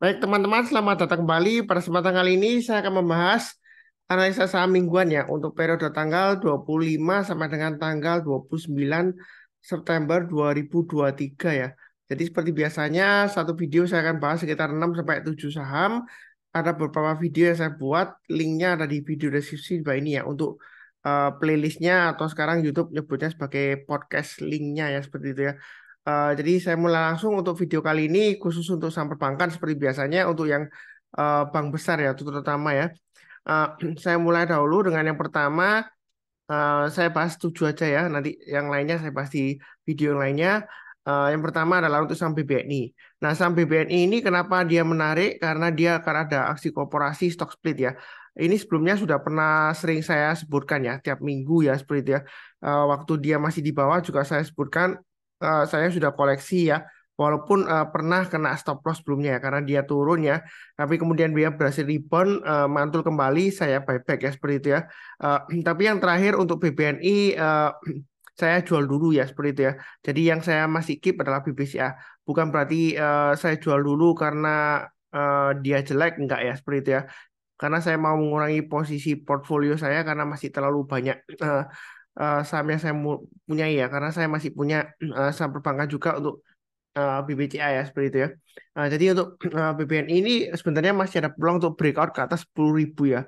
Baik teman-teman, selamat datang kembali. Pada kesempatan kali ini saya akan membahas analisa saham mingguan ya untuk periode tanggal 25 sampai dengan tanggal 29 September 2023 ya. Jadi seperti biasanya satu video saya akan bahas sekitar 6 sampai 7 saham. Ada beberapa video yang saya buat, linknya ada di video deskripsi di bawah ini ya untuk playlistnya atau sekarang YouTube nyebutnya sebagai podcast linknya ya seperti itu ya. Jadi saya mulai langsung untuk video kali ini khusus untuk saham perbankan seperti biasanya untuk yang bank besar ya terutama ya. Eh, saya mulai dahulu dengan yang pertama. Saya bahas 7 aja ya. Nanti yang lainnya saya bahas di video yang lainnya. Yang pertama adalah untuk saham BBNI. Nah, saham BBNI ini kenapa dia menarik? Karena dia akan ada aksi korporasi stock split ya. Ini sebelumnya sudah pernah sering saya sebutkan ya, tiap minggu ya seperti itu ya. Waktu dia masih di bawah juga saya sebutkan, saya sudah koleksi ya. Walaupun pernah kena stop loss sebelumnya ya, karena dia turun ya. Tapi kemudian dia berhasil rebound, mantul kembali, saya buyback ya seperti itu ya. Tapi yang terakhir untuk BBNI saya jual dulu ya seperti itu ya. Jadi yang saya masih keep adalah BBCA. Bukan berarti saya jual dulu karena dia jelek, enggak ya seperti itu ya. Karena saya mau mengurangi posisi portfolio saya karena masih terlalu banyak saham yang saya punya ya. Karena saya masih punya saham perbankan juga untuk BBCA ya seperti itu ya. Jadi untuk BBNI ini sebenarnya masih ada peluang untuk breakout ke atas 10.000 ya.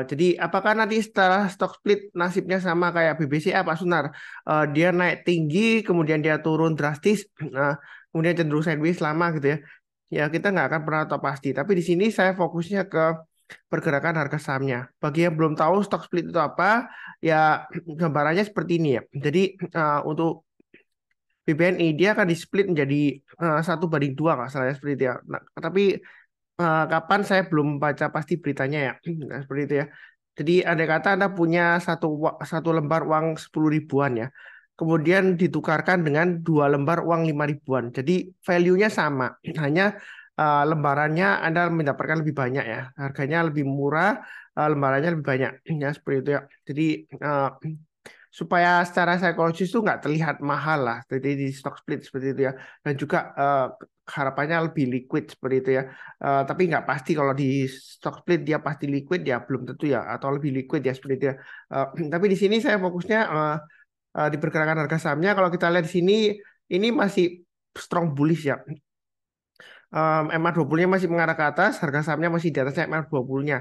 Jadi apakah nanti setelah stock split nasibnya sama kayak BBCA Pak Sunar? Dia naik tinggi, kemudian dia turun drastis, kemudian cenderung sideways lama gitu ya. Ya kita nggak akan pernah tahu pasti. Tapi di sini saya fokusnya ke pergerakan harga sahamnya. Bagi yang belum tahu stock split itu apa, ya gambarannya seperti ini ya. Jadi untuk BBNI dia akan di-split menjadi 1:2 nggak salah ya, seperti itu ya. Nah, tapi kapan saya belum baca pasti beritanya ya. Nah, seperti itu ya. Jadi andai kata Anda punya satu lembar uang 10 ribuan ya. Kemudian ditukarkan dengan 2 lembar uang 5 ribuan. Jadi value-nya sama. Hanya lembarannya Anda mendapatkan lebih banyak ya. Harganya lebih murah, lembarannya lebih banyak. Ya, seperti itu ya. Jadi eh, supaya secara psikologis itu nggak terlihat mahal lah jadi di stock split seperti itu ya, dan juga harapannya lebih liquid seperti itu ya. Tapi nggak pasti kalau di stock split dia pasti liquid ya, belum tentu ya, atau lebih liquid ya seperti itu ya. Tapi di sini saya fokusnya di pergerakan harga sahamnya. Kalau kita lihat di sini ini masih strong bullish ya. MA20-nya masih mengarah ke atas, harga sahamnya masih di atasnya MA20-nya.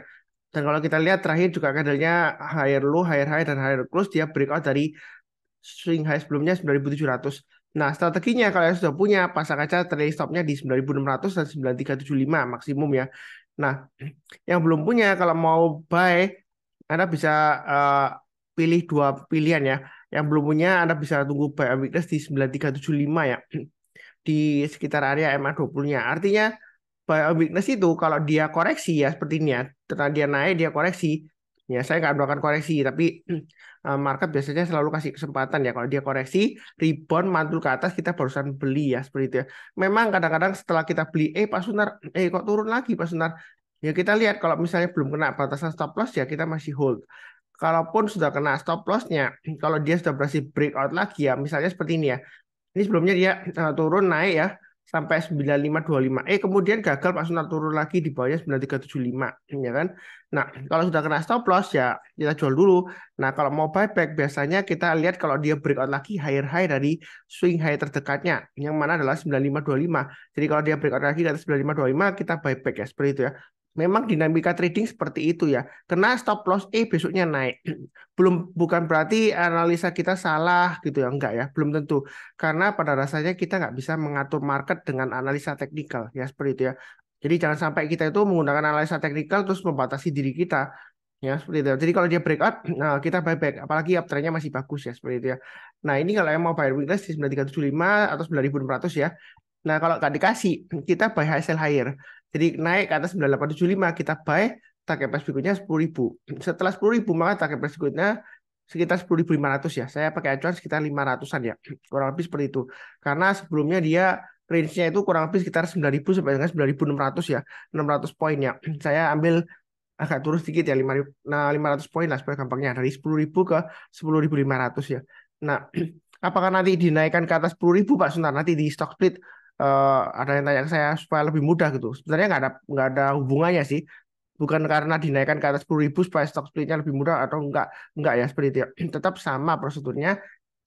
Dan kalau kita lihat terakhir juga candlenya higher low, higher high, dan higher close, dia breakout dari swing high sebelumnya 9.700. Nah, strateginya kalau yang sudah punya, pasang aja trailing stopnya di 9.600 dan 9.375 maksimum ya. Nah, yang belum punya, kalau mau buy, Anda bisa eh, pilih dua pilihan ya. Yang belum punya, Anda bisa tunggu buy on weakness di 9.375 ya. Di sekitar area MA20-nya. Artinya, buy on weakness itu kalau dia koreksi ya seperti ini ya, setelah dia naik dia koreksi ya, saya nggak melakukan koreksi tapi market biasanya selalu kasih kesempatan ya, kalau dia koreksi rebound mantul ke atas kita barusan beli ya seperti itu ya. Memang kadang-kadang setelah kita beli Pak Sunar kok turun lagi Pak Sunar, ya kita lihat kalau misalnya belum kena batasan stop loss ya kita masih hold. Kalaupun sudah kena stop lossnya, kalau dia sudah berhasil breakout lagi ya, misalnya seperti ini ya, ini sebelumnya dia turun naik ya sampai 9525. Kemudian gagal Pak Sunar turun lagi di bawahnya 9375 ya kan. Nah, kalau sudah kena stop loss ya kita jual dulu. Nah, kalau mau buyback biasanya kita lihat kalau dia breakout lagi higher high dari swing high terdekatnya yang mana adalah 9525. Jadi kalau dia breakout lagi ke atas 9525 kita buyback ya seperti itu ya. Memang dinamika trading seperti itu ya. Kena stop loss besoknya naik. Bukan berarti analisa kita salah gitu ya, enggak ya, belum tentu. Karena pada dasarnya kita nggak bisa mengatur market dengan analisa teknikal ya seperti itu ya. Jadi jangan sampai kita itu menggunakan analisa teknikal terus membatasi diri kita ya seperti itu. Jadi kalau dia breakout, nah kita buyback. Apalagi uptrendnya masih bagus ya seperti itu ya. Nah ini kalau yang mau buy weakness di 9375 atau 9600 ya. Nah kalau nggak dikasih, kita buy high sell higher. Jadi naik ke atas 9875 kita buy, target price berikutnya 10.000. Setelah 10.000 maka target price berikutnya sekitar 10.500 ya. Saya pakai acuan sekitar 500-an ya. Kurang lebih seperti itu. Karena sebelumnya dia range-nya itu kurang lebih sekitar 9.000 sampai dengan 9.600 ya. 600 poin ya. Saya ambil agak turun sedikit ya, 5.000, nah 500 poin lah supaya gampangnya, dari 10.000 ke 10.500 ya. Nah, apakah nanti dinaikkan ke atas 10.000 Pak Sunar nanti di stock split? ada yang tanya ke saya supaya lebih mudah gitu. Sebenarnya nggak ada hubungannya sih. Bukan karena dinaikkan ke atas 10.000 supaya stock splitnya lebih mudah atau enggak ya seperti itu ya. Tetap sama prosedurnya.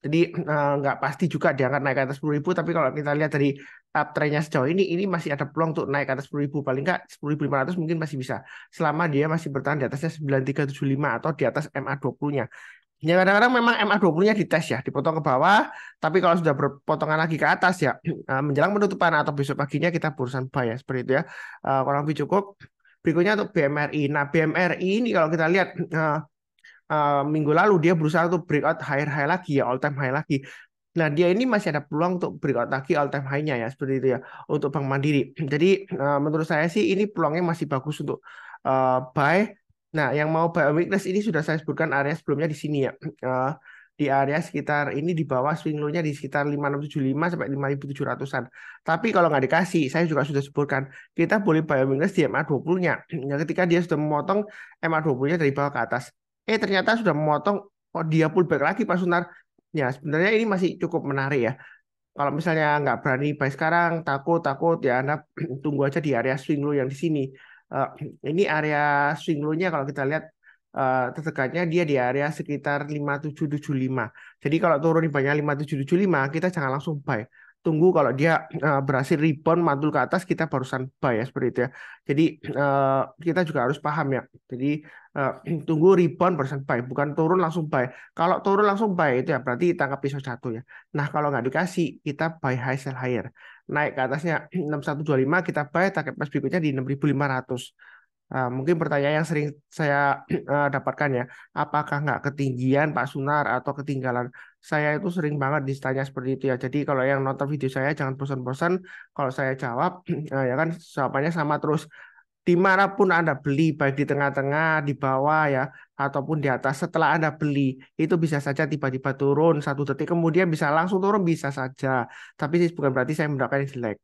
Jadi nggak pasti juga diangkat naik ke atas 10.000, tapi kalau kita lihat dari uptrendnya sejauh ini masih ada peluang untuk naik ke atas 10.000, paling nggak 10.500 mungkin masih bisa, selama dia masih bertahan di atasnya 9375 atau di atas MA20-nya. Ya kadang-kadang memang MA20-nya dites ya, dipotong ke bawah, tapi kalau sudah berpotongan lagi ke atas ya, menjelang penutupan atau besok paginya kita berusaha buy ya, seperti itu ya. Kurang lebih cukup. Berikutnya untuk BMRI. Nah, BMRI ini kalau kita lihat minggu lalu dia berusaha untuk breakout higher high lagi ya, all time high lagi. Nah, dia ini masih ada peluang untuk breakout lagi all time high-nya ya, seperti itu ya, untuk Bank Mandiri. Jadi, menurut saya sih ini peluangnya masih bagus untuk buy. Nah, yang mau buy on weakness ini sudah saya sebutkan area sebelumnya di sini ya. Di area sekitar ini di bawah swing low-nya di sekitar 5675 sampai 5700-an. Tapi kalau nggak dikasih, saya juga sudah sebutkan, kita boleh buy on weakness di MA20-nya. Ya, ketika dia sudah memotong MA20-nya dari bawah ke atas. Ternyata sudah memotong, kok dia pullback lagi Pak Sunar. Ya, sebenarnya ini masih cukup menarik ya. Kalau misalnya nggak berani buy sekarang, takut ya Anda tunggu aja di area swing low yang di sini. Eh, ini area swing low-nya kalau kita lihat terdekatnya dia di area sekitar 5775. Jadi kalau turun di banyak 5775, kita jangan langsung buy. Tunggu kalau dia berhasil rebound mantul ke atas, kita barusan buy ya seperti itu ya. Jadi kita juga harus paham ya. Jadi eh, tunggu rebound barusan buy, bukan turun langsung buy. Kalau turun langsung buy itu ya berarti tangkap pisau jatuh ya. Nah, kalau nggak dikasih, kita buy high sell higher. Naik ke atasnya 6125, kita buy target price berikutnya di 6500. Mungkin pertanyaan yang sering saya dapatkan ya, apakah nggak ketinggian Pak Sunar atau ketinggalan? Saya itu sering banget ditanya seperti itu ya. Jadi kalau yang nonton video saya jangan bosan-bosan kalau saya jawab, ya kan jawabannya sama terus. Dimanapun Anda beli, baik di tengah-tengah, di bawah ya, ataupun di atas, setelah Anda beli, itu bisa saja tiba-tiba turun, 1 detik kemudian bisa langsung turun, bisa saja. Tapi bukan berarti saya mendapatkan yang jelek.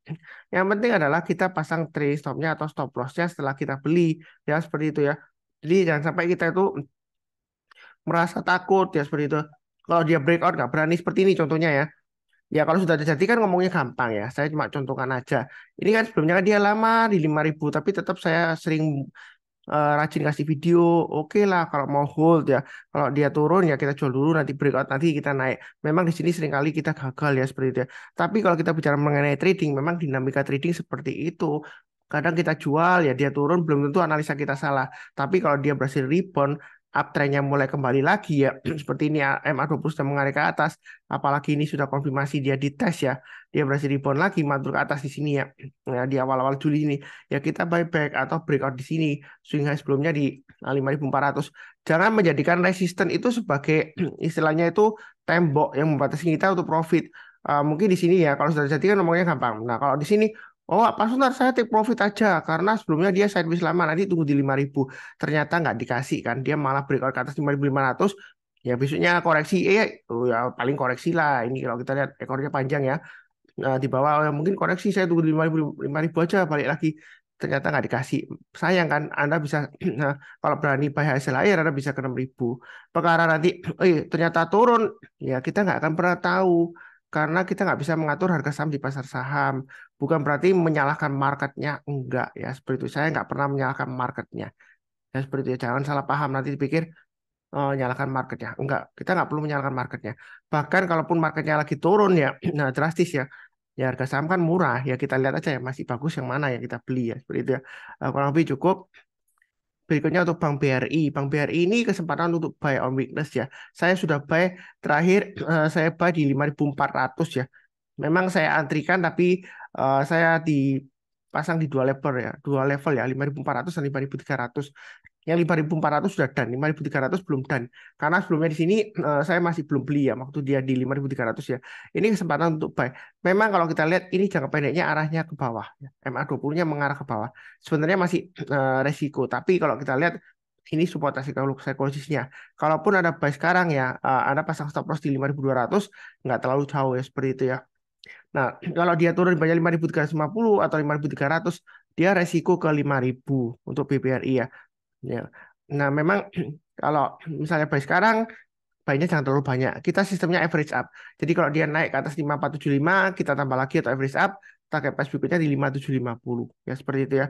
Yang penting adalah kita pasang trade stopnya atau stop lossnya setelah kita beli, ya seperti itu ya. Jadi jangan sampai kita itu merasa takut ya seperti itu. Kalau dia breakout nggak berani seperti ini contohnya ya. Ya kalau sudah terjadi kan ngomongnya gampang ya. Saya cuma contohkan aja. Ini kan sebelumnya kan dia lama di 5.000, tapi tetap saya sering rajin kasih video. Oke lah kalau mau hold ya. Kalau dia turun ya kita jual dulu, nanti breakout nanti kita naik. Memang di sini seringkali kita gagal ya seperti itu ya. Tapi kalau kita bicara mengenai trading, memang dinamika trading seperti itu. Kadang kita jual ya dia turun, belum tentu analisa kita salah. Tapi kalau dia berhasil rebound, uptrendnya mulai kembali lagi ya seperti ini ya, MA20 sudah mengarah ke atas, apalagi ini sudah konfirmasi dia dites ya, dia berhasil rebound lagi mantul ke atas di sini ya. Ya, di awal-awal Juli ini ya kita buyback atau breakout di sini, swing high sebelumnya di 5.400. Jangan menjadikan resisten itu sebagai istilahnya itu tembok yang membatasi kita untuk profit. Mungkin di sini ya kalau sudah terjadi kan ngomongnya gampang. Nah kalau di sini, oh, Pak Sunar, saya take profit aja karena sebelumnya dia sideways lama, nanti tunggu di 5.000. Ternyata nggak dikasih kan, dia malah breakout ke atas 5.500. Ya besoknya koreksi, oh ya paling koreksi lah. Ini kalau kita lihat ekornya panjang ya. Nah, di bawah, oh, ya mungkin koreksi saya tunggu di 5.000 aja, balik lagi. Ternyata nggak dikasih. Sayang kan, Anda bisa, nah, kalau berani buy hasil air, Anda bisa ke 6.000. Perkara nanti, ternyata turun, ya kita nggak akan pernah tahu. Karena kita nggak bisa mengatur harga saham di pasar saham. Bukan berarti menyalahkan marketnya, enggak ya. Seperti itu, saya nggak pernah menyalahkan marketnya. Ya seperti itu, jangan salah paham, nanti dipikir, oh, nyalakan marketnya. Enggak, kita nggak perlu menyalahkan marketnya. Bahkan kalaupun marketnya lagi turun ya, nah drastis ya, ya harga saham kan murah ya, kita lihat aja ya masih bagus yang mana yang kita beli ya seperti itu ya. Kurang lebih cukup. Berikutnya untuk Bank BRI. Bank BRI ini kesempatan untuk buy on weakness ya. Saya sudah buy terakhir, saya buy di 5.400 ya. Memang saya antrikan tapi saya dipasang di dua level ya, dua level ya, 5.400 dan 5.300. Yang 5.400 sudah done, 5.300 belum done. Karena sebelumnya di sini saya masih belum beli ya, waktu dia di 5.300 ya. Ini kesempatan untuk buy. Memang kalau kita lihat ini jangka pendeknya arahnya ke bawah, ya. MA20-nya mengarah ke bawah. Sebenarnya masih resiko, tapi kalau kita lihat ini support psikologisnya. Kalaupun ada buy sekarang ya, Anda pasang stop loss di 5.200, nggak terlalu jauh ya seperti itu ya. Nah, kalau dia turun banyak 5.350 atau 5.300, dia resiko ke 5.000 untuk BBRI ya. Ya. Nah, memang kalau misalnya buy sekarang, buy-nya jangan terlalu banyak. Kita sistemnya average up. Jadi kalau dia naik ke atas 5.475, kita tambah lagi atau average up. target price berikutnya di 5750 ya seperti itu ya.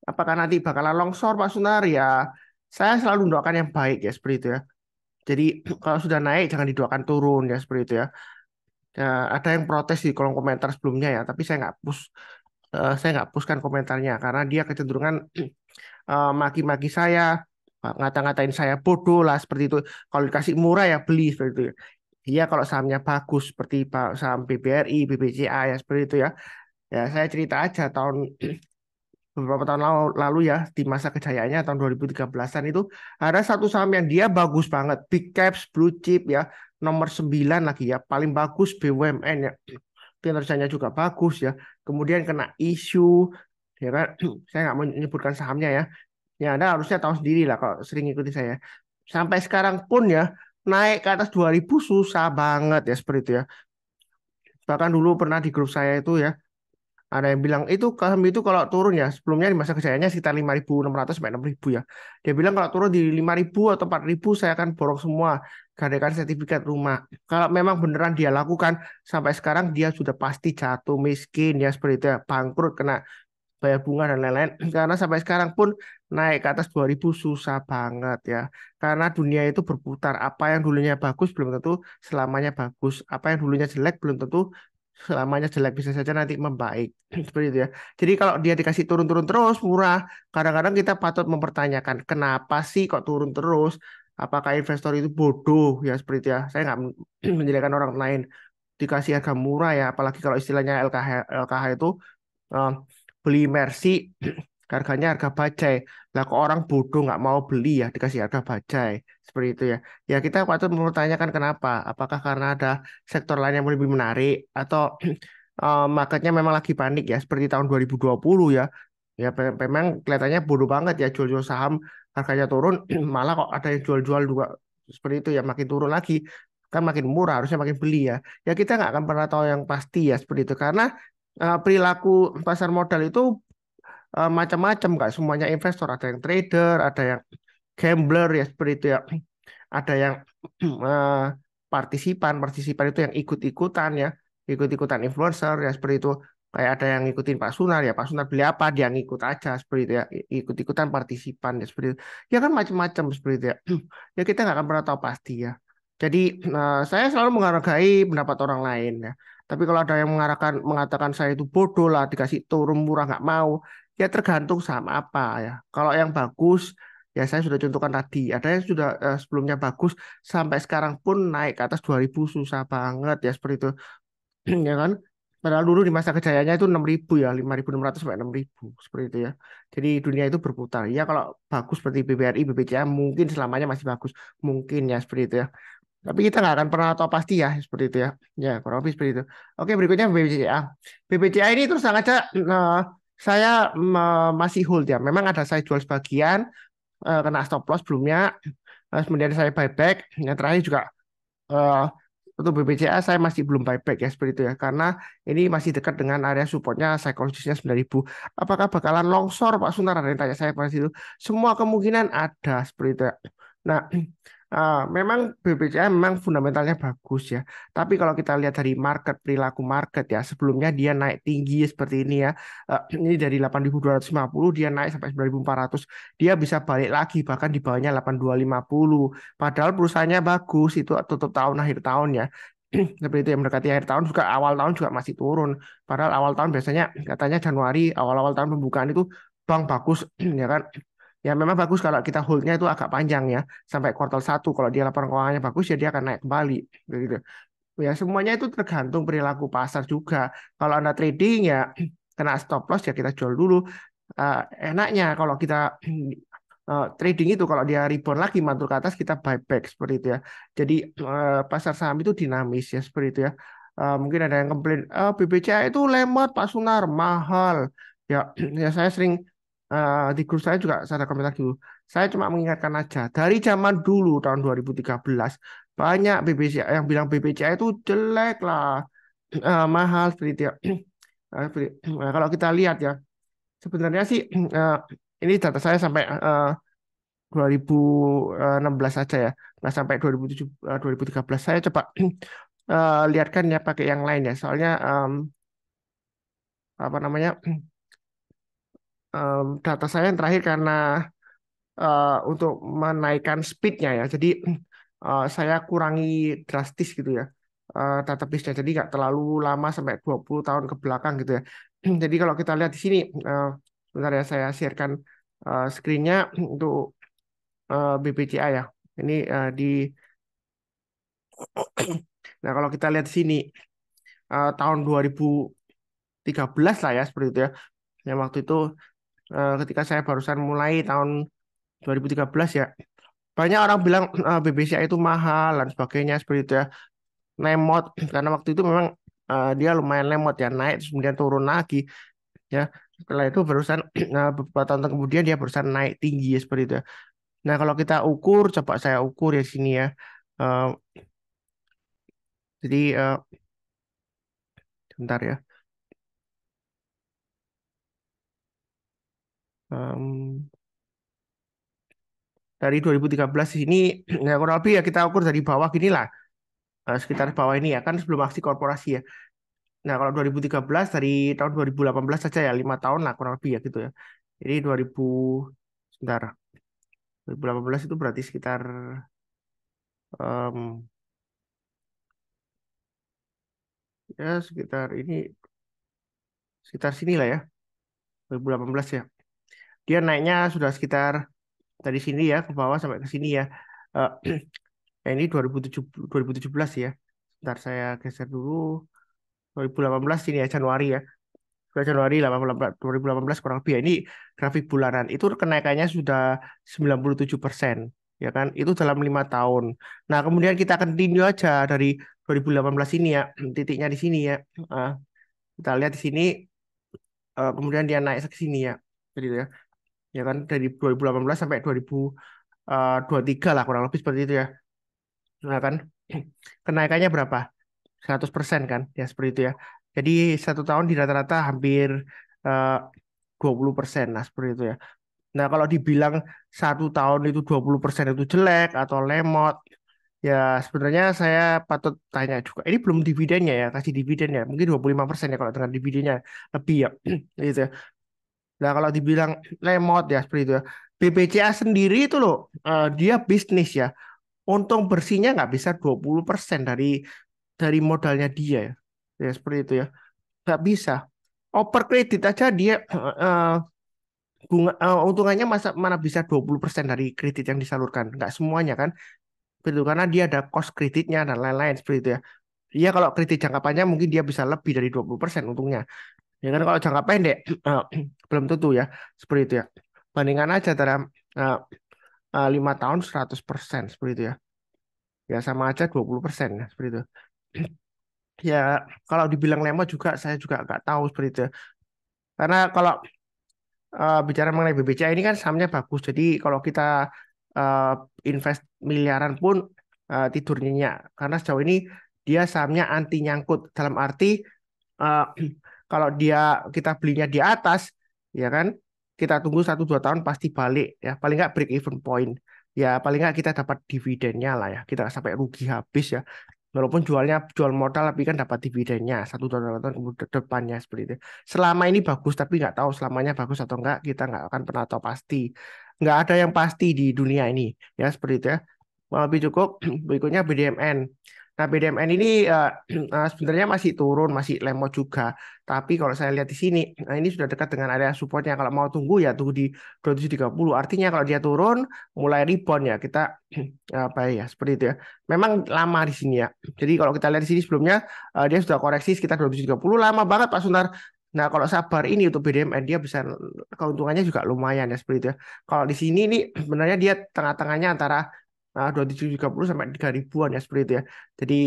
Apakah nanti bakalan longsor Pak Sunar ya? Saya selalu mendoakan yang baik ya seperti itu ya. Jadi kalau sudah naik jangan didoakan turun ya seperti itu ya. Ya, ada yang protes di kolom komentar sebelumnya ya, tapi saya nggak pushkan komentarnya karena dia kecenderungan maki-maki saya, ngata-ngatain saya bodoh lah seperti itu. Kalau dikasih murah ya beli seperti itu ya. Iya kalau sahamnya bagus seperti saham BBRI, BBCA ya seperti itu ya. Ya saya cerita aja beberapa tahun lalu ya di masa kejayaannya tahun 2013-an itu ada satu saham yang dia bagus banget, big caps, blue chip ya, nomor 9 lagi ya, paling bagus BUMN ya. Kinerjanya juga bagus ya. Kemudian kena isu ya kan. Saya nggak menyebutkan sahamnya ya. Ya Anda harusnya tahu sendiri lah kalau sering ikuti saya. Sampai sekarang pun ya naik ke atas 2000 susah banget ya seperti itu ya. Bahkan dulu pernah di grup saya itu ya ada yang bilang itu saham itu kalau turun ya sebelumnya di masa kejayaannya sekitar 5.600 sampai 6.000 ya. Dia bilang kalau turun di 5.000 atau 4.000 saya akan borong semua gadaikan sertifikat rumah. Kalau memang beneran dia lakukan sampai sekarang dia sudah pasti jatuh miskin ya seperti itu ya, bangkrut kena bayar bunga dan lain-lain. Karena sampai sekarang pun naik ke atas 2000 susah banget ya. Karena dunia itu berputar. Apa yang dulunya bagus belum tentu selamanya bagus. Apa yang dulunya jelek belum tentu selamanya jelek. Bisa saja nanti membaik. Seperti itu ya. Jadi kalau dia dikasih turun-turun terus murah, kadang-kadang kita patut mempertanyakan kenapa sih kok turun terus? Apakah investor itu bodoh ya seperti itu ya. Saya nggak menjelekan orang lain dikasih harga murah ya, apalagi kalau istilahnya LKH itu eh, beli Mercy harganya harga bajai. Lah kok orang bodoh nggak mau beli ya dikasih harga bajai seperti itu ya. Ya kita patut mempertanyakan kenapa. Apakah karena ada sektor lain yang lebih menarik atau marketnya memang lagi panik ya seperti tahun 2020 ya. Ya memang kelihatannya bodoh banget ya jual-jual saham harganya turun malah kok ada yang jual-jual juga seperti itu ya makin turun lagi kan makin murah harusnya makin beli ya. Ya kita nggak akan pernah tahu yang pasti ya seperti itu karena perilaku pasar modal itu macam-macam nggak semuanya investor ada yang trader ada yang gambler ya seperti itu ya ada yang eh, partisipan itu yang ikut-ikutan ya ikut-ikutan influencer ya seperti itu kayak ada yang ngikutin Pak Sunar ya Pak Sunar beli apa dia ngikut aja seperti itu ya ikut-ikutan partisipan ya seperti itu ya kan macam-macam seperti itu ya ya kita nggak akan pernah tahu pasti ya jadi saya selalu menghargai pendapat orang lain ya tapi kalau ada yang mengatakan saya itu bodoh lah dikasih turun murah nggak mau ya tergantung sama apa ya kalau yang bagus ya saya sudah contohkan tadi ada yang sudah sebelumnya bagus sampai sekarang pun naik ke atas 2000 susah banget ya seperti itu ya kan padahal dulu di masa kejayaannya itu 6.000 ya 5.600 sampai 6.000 seperti itu ya jadi dunia itu berputar ya kalau bagus seperti BBRI BBCA mungkin selamanya masih bagus mungkin ya seperti itu ya tapi kita nggak akan pernah tahu pasti ya seperti itu ya ya kurang lebih seperti itu oke berikutnya BBCA BBCA ini terus sangat saya masih hold ya memang ada saya jual sebagian kena stop loss sebelumnya kemudian saya buyback yang terakhir juga eh, untuk BBCA saya masih belum buyback ya seperti itu ya karena ini masih dekat dengan area supportnya psikologisnya 9.000 apakah bakalan longsor Pak Sunar ada yang tanya saya pada situ semua kemungkinan ada seperti itu ya. Nah memang BBCA memang fundamentalnya bagus ya tapi kalau kita lihat dari perilaku market ya sebelumnya dia naik tinggi seperti ini ya ini dari 8.250 dia naik sampai 9.400 dia bisa balik lagi bahkan di bawahnya 8.250 padahal perusahaannya bagus itu tutup tahun akhir tahun ya seperti itu yang mendekati akhir tahun juga awal tahun juga masih turun padahal awal tahun biasanya katanya Januari awal-awal tahun pembukaan itu bank bagus ya kan ya memang bagus kalau kita holdnya itu agak panjang ya sampai kuartal 1 kalau dia laporan keuangannya bagus ya dia akan naik kembali begitu ya semuanya itu tergantung perilaku pasar juga kalau Anda trading ya kena stop loss ya kita jual dulu. Enaknya kalau kita trading itu kalau dia rebound lagi mantul ke atas kita buy back seperti itu ya. Jadi pasar saham itu dinamis ya seperti itu ya. Mungkin ada yang komplain, BBCA itu lemot Pak Sunar mahal. Ya, ya saya sering di grup saya juga saya ada komentar dulu. Saya cuma mengingatkan aja dari zaman dulu tahun 2013 banyak BBCA yang bilang BBCA itu jelek lah, mahal seperti itu ya. Kalau kita lihat ya sebenarnya sih ini data saya sampai 2016 saja ya, nggak sampai 2007, 2013. Saya coba lihatkan ya pakai yang lain ya. Soalnya apa namanya data saya yang terakhir karena untuk menaikkan speednya ya. Jadi saya kurangi drastis gitu ya database-nya. Jadi nggak terlalu lama sampai 20 tahun ke belakang gitu ya. Jadi kalau kita lihat di sini, bentar ya saya sharekan screen-nya untuk BPCA ya. Ini nah kalau kita lihat di sini tahun 2013 lah ya seperti itu ya. Yang waktu itu ketika saya barusan mulai tahun 2013 ya. Banyak orang bilang BBCA itu mahal dan sebagainya seperti itu ya. Lemot karena waktu itu memang dia lumayan lemot ya, naik terus kemudian turun lagi ya. Setelah itu barusan beberapa tahun kemudian dia barusan naik tinggi ya, seperti itu ya. Nah, kalau kita ukur, coba saya ukur ya sini ya. Eh, jadi bentar ya. Em, dari 2013 di sini ya kurang lebih ya kita ukur dari bawah gini lah. Sekitar bawah ini ya kan sebelum aksi korporasi ya. Nah, kalau 2013 dari tahun 2018 saja ya, 5 tahun lah kurang lebih ya gitu ya. Jadi 2000 sebentar, 2018 itu berarti sekitar em, ya sekitar ini sekitar sini lah ya, 2018 ya. Dia naiknya sudah sekitar dari sini ya ke bawah sampai ke sini ya. Eh, ya ini 2017 ya. Sebentar saya geser dulu 2018 ini ya Januari ya. Bulan Januari 2018 kurang lebih ya. Ini grafik bulanan. Itu kenaikannya sudah 97%. Ya kan? Itu dalam 5 tahun. Nah, kemudian kita continue aja dari 2018 ini ya. Titiknya di sini ya. Ah, kita lihat di sini. Kemudian dia naik ke sini ya. Jadi ya. Ya kan? Dari 2018 sampai 2023 lah kurang lebih seperti itu ya. Nah kan? Kenaikannya berapa? 100% kan? Ya seperti itu ya. Jadi 1 tahun di rata-rata hampir eh, 20%. Nah, seperti itu ya. Nah, kalau dibilang 1 tahun itu 20% itu jelek atau lemot, ya sebenarnya saya patut tanya juga. Ini belum dividennya ya, kasih dividen ya. Mungkin 25% ya kalau dengan dividennya lebih ya. Gitu ya. Nah, kalau dibilang lemot ya seperti itu ya. BPCA sendiri itu loh, dia bisnis ya. Untung bersihnya nggak bisa 20% dari modalnya dia ya. Ya, seperti itu ya. Nggak bisa. Oper kredit aja dia untungannya mana bisa 20% dari kredit yang disalurkan. Nggak semuanya kan. Betul, karena dia ada cost kreditnya dan lain-lain seperti itu ya. Iya kalau kredit jangka panjang mungkin dia bisa lebih dari 20% untungnya. Ya kan kalau jangka pendek belum tentu ya. Seperti itu ya. Bandingkan aja dalam 5 tahun 100% seperti itu ya. Ya sama aja 20% ya, seperti itu. Ya kalau dibilang lemot juga saya juga nggak tahu seperti itu ya. Karena kalau bicara mengenai BBCA ini kan sahamnya bagus. Jadi kalau kita uh, invest miliaran pun tidur nyenyak. Karena sejauh ini dia sahamnya anti nyangkut. Dalam arti uh, kalau kita belinya di atas, ya kan, kita tunggu 1-2 tahun pasti balik. Ya paling nggak break even point. Ya paling nggak kita dapat dividennya lah ya. Kita nggak sampai rugi habis ya. Walaupun jual modal tapi kan dapat dividennya 1-2 tahun kemudian depannya seperti itu. Selama ini bagus tapi nggak tahu selamanya bagus atau enggak kita nggak akan pernah tahu pasti. Nggak ada yang pasti di dunia ini ya seperti itu ya. Lebih cukup berikutnya BDMN. Nah BDMN ini sebenarnya masih turun masih lemot juga. Tapi kalau saya lihat di sini, nah ini sudah dekat dengan area supportnya. Kalau mau tunggu ya tunggu di 2730. Artinya kalau dia turun mulai rebound ya kita apa ya seperti itu ya. Memang lama di sini ya. Jadi kalau kita lihat di sini sebelumnya dia sudah koreksi sekitar 2730 lama banget Pak Suntar. Nah, kalau sabar ini untuk BDMN dia bisa keuntungannya juga lumayan ya seperti itu ya. Kalau di sini nih sebenarnya dia tengah-tengahnya antara 2730 sampai 3000-an ya seperti itu ya. Jadi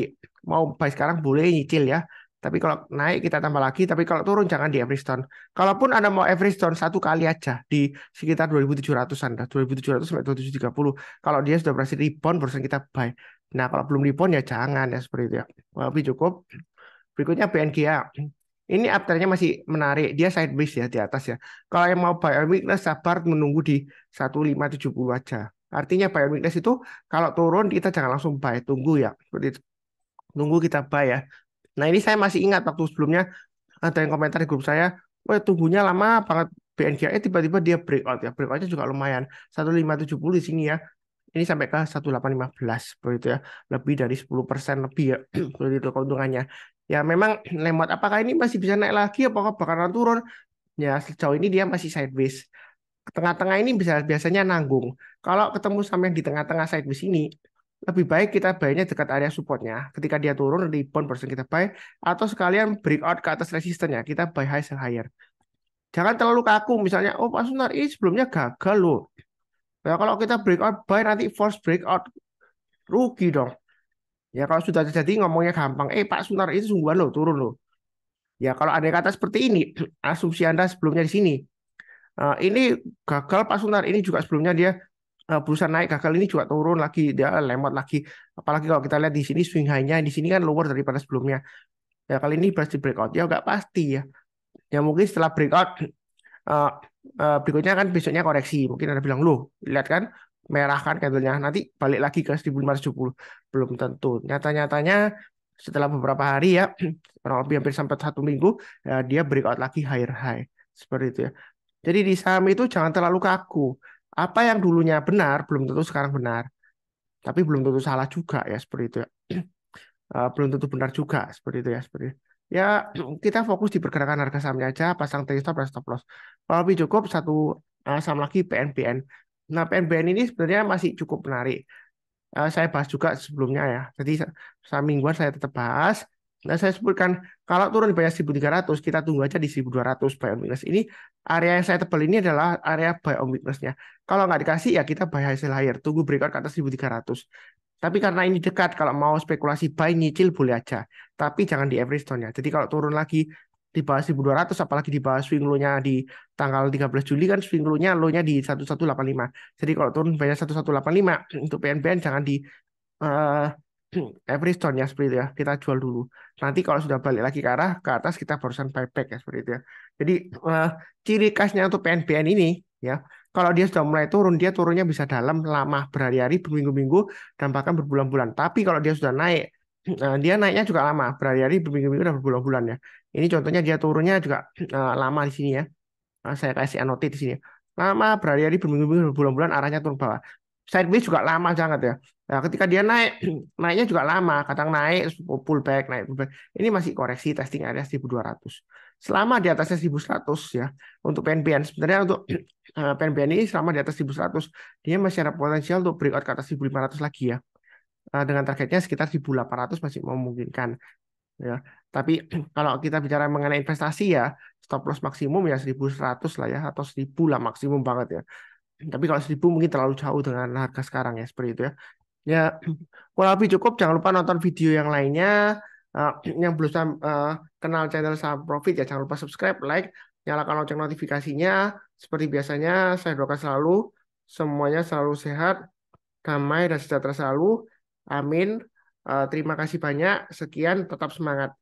mau buy sekarang boleh nyicil ya. Tapi kalau naik kita tambah lagi, tapi kalau turun jangan di average down. Kalaupun Anda mau average down satu kali aja di sekitar 2700-an, 2700 sampai 2730. Kalau dia sudah berhasil rebound, barusan kita buy. Nah, kalau belum rebound ya jangan ya seperti itu ya. Lebih cukup. Berikutnya BNGA. Ini uptrendnya masih menarik. Dia sideways ya di atas ya. Kalau yang mau buy on weakness sabar menunggu di 1570 aja. Artinya buy on weakness itu kalau turun kita jangan langsung buy, tunggu ya. Seperti itu. Tunggu kita buy ya. Nah ini saya masih ingat waktu sebelumnya ada yang komentar di grup saya, Wah, tunggunya lama banget. BNGE tiba-tiba dia breakout ya. Breakoutnya juga lumayan. 1570 di sini ya. Ini sampai ke 1815 begitu ya. Lebih dari 10% lebih ya. Begitu keuntungannya. Ya memang lemot apakah ini masih bisa naik lagi apakah bakalan turun? Ya sejauh ini dia masih sideways. Tengah-tengah ini bisa biasanya nanggung. Kalau ketemu sama yang di tengah-tengah sideways ini, lebih baik kita buy-nya dekat area supportnya. Ketika dia turun, rebound persen kita buy. Atau sekalian breakout ke atas resistennya. Kita buy high, sell higher. Jangan terlalu kaku. Misalnya, oh Pak Sunar ini sebelumnya gagal loh. Ya kalau kita breakout buy nanti force breakout. Rugi dong. Ya kalau sudah terjadi ngomongnya gampang. Pak Sunar itu sungguhan loh, turun loh. Ya kalau ada kata seperti ini, asumsi Anda sebelumnya di sini. Ini gagal Pak Sunar. Ini juga sebelumnya dia berusaha naik gagal ini juga turun lagi dia lemot lagi apalagi kalau kita lihat di sini swing high-nya di sini kan lower daripada sebelumnya ya kali ini pasti breakout ya nggak pasti ya ya mungkin setelah breakout uh, berikutnya kan besoknya koreksi mungkin ada bilang loh lihat kan merah kan candlenya nanti balik lagi ke 1570 belum tentu nyata-nyatanya setelah beberapa hari ya kurang lebih hampir sampai 1 minggu ya, dia breakout lagi higher high seperti itu ya jadi di saham itu jangan terlalu kaku. Apa yang dulunya benar belum tentu sekarang benar, tapi belum tentu salah juga ya seperti itu ya. Belum tentu benar juga seperti itu ya seperti itu. Ya kita fokus di pergerakan harga sahamnya aja, pasang trade stop dan stop loss. Kalau lebih cukup satu saham lagi PNBN. Nah PNBN ini sebenarnya masih cukup menarik. Saya bahas juga sebelumnya ya. Jadi saham mingguan saya tetap bahas. Nah, saya sebutkan kalau turun di bawah 1300 kita tunggu aja di 1200 buy on weakness. Ini area yang saya tebal ini adalah area buy on weakness-nya. Kalau nggak dikasih ya kita buy hasil higher. Tunggu breakout ke atas 1300. Tapi karena ini dekat, kalau mau spekulasi buy nyicil boleh aja. Tapi jangan di average down-nya. Jadi kalau turun lagi di bawah 1200, apalagi di bawah swing low-nya di tanggal 13 Juli kan swing low-nya di 1185. Jadi kalau turun banyak 1185 untuk PNBN jangan di eh average down ya seperti itu ya. Kita jual dulu. Nanti kalau sudah balik lagi ke arah ke atas kita barusan buyback ya seperti itu ya. Jadi eh, ciri khasnya untuk PNBN ini ya, kalau dia sudah mulai turun, dia turunnya bisa dalam lama berhari-hari, berminggu-minggu dan bahkan berbulan-bulan. Tapi kalau dia sudah naik, dia naiknya juga lama, berhari-hari, berminggu-minggu dan berbulan-bulan ya. Ini contohnya dia turunnya juga lama di sini ya. Saya kasih annotate di sini. Lama berhari-hari berminggu-minggu berbulan-bulan arahnya turun bawah. Sideways juga lama banget ya. Nah, ketika dia naik, naiknya juga lama. Kadang naik, pullback, naik, pullback. Ini masih koreksi testing area 1200. Selama di atasnya 1100 ya, untuk PNBN. Sebenarnya untuk PNBN ini selama di atas 1100, dia masih ada potensial untuk breakout ke atas 1500 lagi ya. Dengan targetnya sekitar 1800 masih memungkinkan ya. Tapi kalau kita bicara mengenai investasi ya stop loss maksimum ya 1100 lah ya atau 1000 lah maksimum banget ya. Tapi kalau 1000 mungkin terlalu jauh dengan harga sekarang ya seperti itu ya. Ya kalau lebih cukup jangan lupa nonton video yang lainnya. Eh, yang belum kenal channel Saham Profit ya jangan lupa subscribe, like, nyalakan lonceng notifikasinya. Seperti biasanya saya doakan selalu semuanya selalu sehat, damai dan sejahtera selalu. Amin. Terima kasih banyak. Sekian, tetap semangat.